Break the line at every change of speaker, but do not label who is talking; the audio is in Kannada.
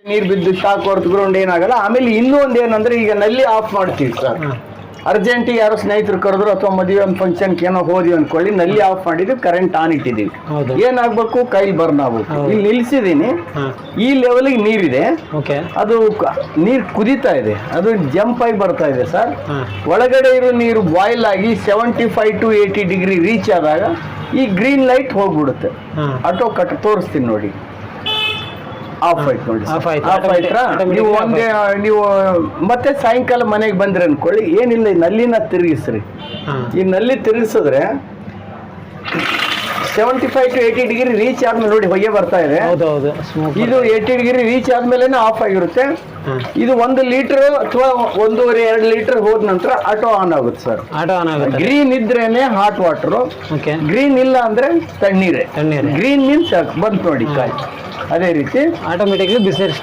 ನೀರು ಬಿದ್ದು ಶಾಕ್ ಹೊರತ್ಕೊಂಡು ಏನಾಗಲ್ಲ. ಆಮೇಲೆ ಇನ್ನೂ ಒಂದು ಏನಂದ್ರೆ, ಈಗ ನಲ್ಲಿ ಆಫ್ ಮಾಡ್ತೀವಿ ಸರ್. ಅರ್ಜೆಂಟಿಗೆ ಯಾರೋ ಸ್ನೇಹಿತರು ಕರೆದ್ರು ಅಥವಾ ಮದುವೆ ಒಂದು ಫಂಕ್ಷನ್ಗೆ ಏನೋ ಹೋದ್ವಿ ಅನ್ಕೊಳ್ಳಿ, ನಲ್ಲಿ ಆಫ್ ಮಾಡಿದ್ವಿ, ಕರೆಂಟ್ ಆನ್ ಇಟ್ಟಿದ್ದೀವಿ, ಏನಾಗ್ಬೇಕು, ಕೈಲಿ ಬರ್ನ್ ಆಗ್ಬೇಕು. ಇಲ್ಲಿ ನಿಲ್ಸಿದೀನಿ, ಈ ಲೆವೆಲ್ಗೆ ನೀರಿದೆ, ಅದು ನೀರು ಕುದೀತಾ ಇದೆ, ಅದು ಜಂಪ್ ಆಗಿ ಬರ್ತಾ ಇದೆ ಸರ್. ಒಳಗಡೆ ಇರೋ ನೀರು ಬಾಯ್ಲ್ ಆಗಿ 75 to 80 ಡಿಗ್ರಿ ರೀಚ್ ಆದಾಗ ಈ ಗ್ರೀನ್ ಲೈಟ್ ಹೋಗ್ಬಿಡುತ್ತೆ. ಆಟೋ ಕಟ್ ತೋರಿಸ್ತೀನಿ ನೋಡಿ, ಆಫ್ ಆಯ್ತು ನೋಡಿ. ಆಫ್ ಆಯ್ತಾ? ನೀವು ಮತ್ತೆ ಸಾಯಂಕಾಲ ಮನೆಗೆ ಬಂದ್ರಿ ಅನ್ಕೊಳ್ಳಿ, ಏನಿಲ್ಲ, ಈ ನಲ್ಲಿನ ತಿರುಗಿಸ್ರಿ. ಈ ನಲ್ಲಿ ತಿರುಗಿಸಿದ್ರೆ 75 to 80 ಡಿಗ್ರಿ ರೀಚ್ ಆದ್ಮೇಲೆ ನೋಡಿ ಹೊಗೆ ಬರ್ತಾ ಇದೆ. ಇದು 80 ಡಿಗ್ರಿ ರೀಚ್ ಆದ್ಮೇಲೆ ಆಫ್ ಆಗಿರುತ್ತೆ. ಇದು 1 ಲೀಟರ್ ಅಥವಾ 1.5-2 ಲೀಟರ್ ಹೋದ ನಂತರ ಆಟೋ ಆನ್ ಆಗುತ್ತೆ ಸರ್. ಗ್ರೀನ್ ಇದ್ರೇನೆ ಹಾಟ್ ವಾಟರ್, ಗ್ರೀನ್ ಇಲ್ಲ ಅಂದ್ರೆ ತಣ್ಣೀರೇ. ಗ್ರೀನ್ ಮೀನ್ಸ್ ಬಂತು ನೋಡಿ ಕಾಯಿ. ಅದೇ ರೀತಿ
ಆಟೋಮೆಟಿಕ್ಲಿ ಬಿಸಿನೀರು